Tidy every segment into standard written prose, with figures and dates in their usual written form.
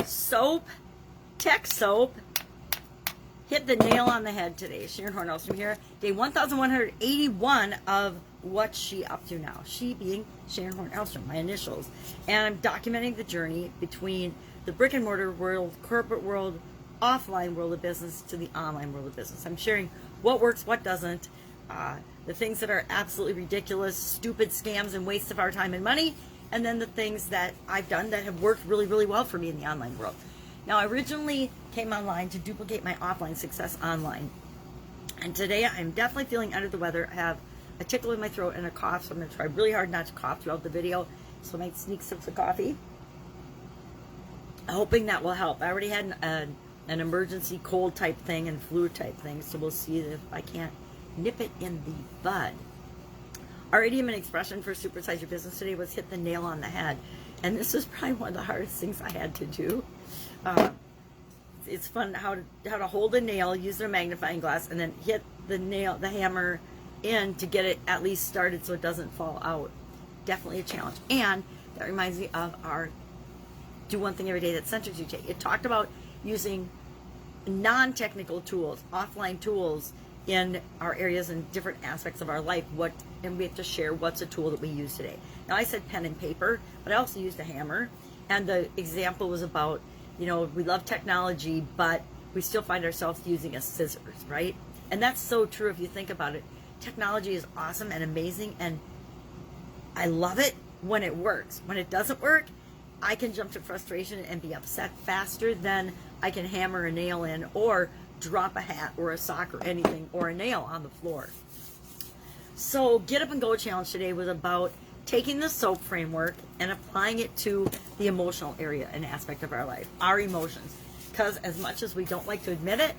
Soap, tech soap, hit the nail on the head today. Sharon Horne-Ellstrom here. Day 1181 of what's she up to now. She being Sharon Horne-Ellstrom, my initials. And I'm documenting the journey between the brick and mortar world, corporate world, offline world of business to the online world of business. I'm sharing what works, what doesn't, the things that are absolutely ridiculous, stupid scams and waste of our time and money, and then the things that I've done that have worked really, really well for me in the online world. Now, I originally came online to duplicate my offline success online. And today I'm definitely feeling under the weather. I have a tickle in my throat and a cough, so I'm going to try really hard not to cough throughout the video. So I might sneak sips of coffee, hoping that will help. I already had an emergency cold type thing and flu type thing, so we'll see if I can't nip it in the bud. Our idiom and expression for Supersize Your Business today was hit the nail on the head. And this is probably one of the hardest things I had to do. It's fun how to hold a nail, use a magnifying glass, and then hit the hammer in to get it at least started so it doesn't fall out. Definitely a challenge. And that reminds me of our do one thing every day that centers you. It talked about using non-technical tools, offline tools in our areas and different aspects of our life. And we have to share what's a tool that we use today. Now, I said pen and paper, but I also used a hammer. And the example was about, we love technology, but we still find ourselves using a scissors, right? And that's so true if you think about it. Technology is awesome and amazing, and I love it when it works. When it doesn't work, I can jump to frustration and be upset faster than I can hammer a nail in or drop a hat or a sock or anything or a nail on the floor. So Get Up and Go challenge today was about taking the SOAP framework and applying it to the emotional area and aspect of our life, our emotions. Because as much as we don't like to admit it,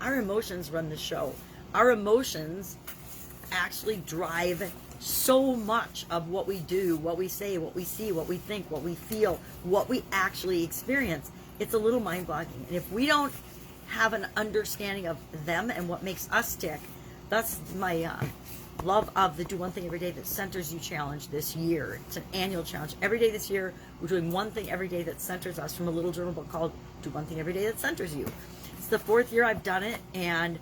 our emotions run the show. Our emotions actually drive so much of what we do, what we say, what we see, what we think, what we feel, what we actually experience. It's a little mind-boggling. And if we don't have an understanding of them and what makes us tick, that's my love of the Do One Thing Every Day That Centers You challenge this year. It's an annual challenge. Every day this year, we're doing one thing every day that centers us from a little journal book called Do One Thing Every Day That Centers You. It's the 4th year I've done it, and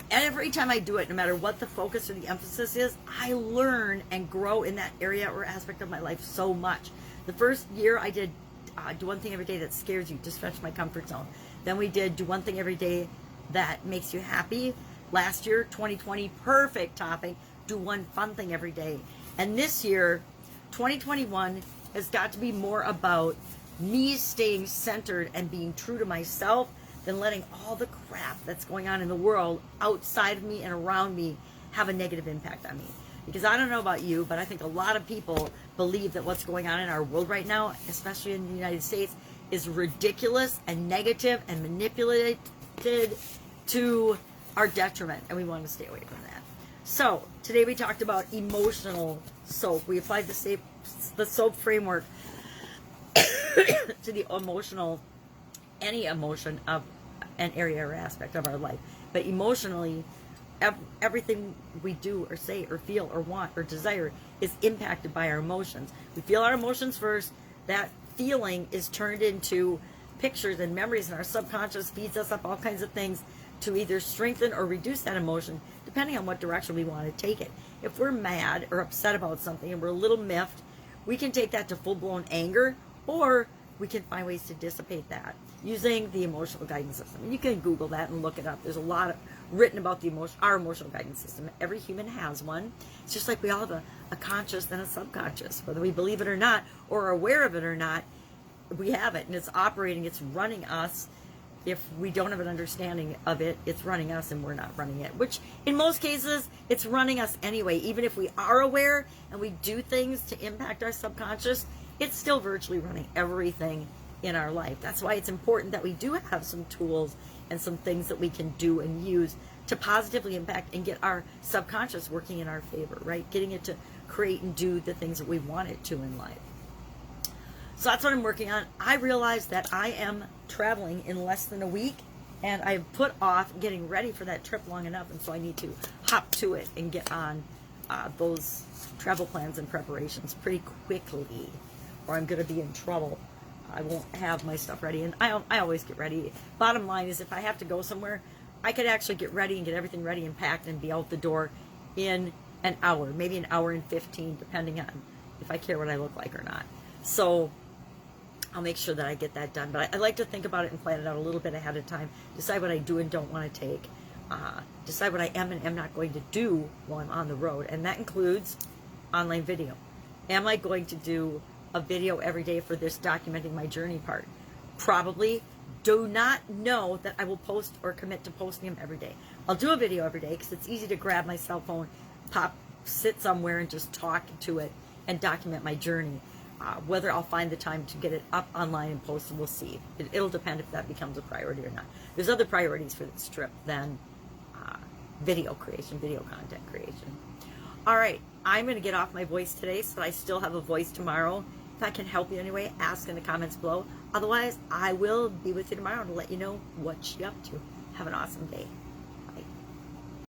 every time I do it, no matter what the focus or the emphasis is, I learn and grow in that area or aspect of my life so much. The first year I did Do One Thing Every Day That Scares You, to stretch my comfort zone. Then we did Do One Thing Every Day That Makes You Happy. Last year, 2020, perfect topic, do one fun thing every day. And this year, 2021, has got to be more about me staying centered and being true to myself than letting all the crap that's going on in the world outside of me and around me have a negative impact on me. Because I don't know about you, but I think a lot of people believe that what's going on in our world right now, especially in the United States, is ridiculous and negative and manipulated to our detriment, and we want to stay away from that. So today we talked about emotional soap. We applied the soap framework to the any emotion of an area or aspect of our life. But emotionally, everything we do or say or feel or want or desire is impacted by our emotions. We feel our emotions first. That feeling is turned into pictures and memories, and our subconscious feeds us up all kinds of things to either strengthen or reduce that emotion, depending on what direction we want to take it. If we're mad or upset about something and we're a little miffed, we can take that to full-blown anger, or we can find ways to dissipate that using the emotional guidance system. And you can Google that and look it up. There's a lot written about our emotional guidance system. Every human has one. It's just like we all have a conscious and a subconscious. Whether we believe it or not, or are aware of it or not, we have it, and it's operating, it's running us. If we don't have an understanding of it, it's running us and we're not running it, which in most cases, it's running us anyway. Even if we are aware and we do things to impact our subconscious, it's still virtually running everything in our life. That's why it's important that we do have some tools and some things that we can do and use to positively impact and get our subconscious working in our favor, right? Getting it to create and do the things that we want it to in life. So that's what I'm working on. I realized that I am traveling in less than a week, and I've put off getting ready for that trip long enough, and so I need to hop to it and get on those travel plans and preparations pretty quickly, or I'm going to be in trouble. I won't have my stuff ready, and I always get ready. Bottom line is, if I have to go somewhere, I could actually get ready and get everything ready and packed and be out the door in an hour, maybe an hour and 15, depending on if I care what I look like or not. So I'll make sure that I get that done. But I like to think about it and plan it out a little bit ahead of time, decide what I do and don't want to take, decide what I am and am not going to do while I'm on the road. And that includes online video. Am I going to do a video every day for this documenting my journey part? Probably. Do not know that I will post or commit to posting them every day. I'll do a video every day because it's easy to grab my cell phone, sit somewhere and just talk to it and document my journey. Whether I'll find the time to get it up online and post, we'll see. It'll depend if that becomes a priority or not. There's other priorities for this trip than video creation, video content creation. All right, I'm going to get off my voice today so that I still have a voice tomorrow. If I can help you anyway, ask in the comments below. Otherwise, I will be with you tomorrow to let you know what you're up to. Have an awesome day.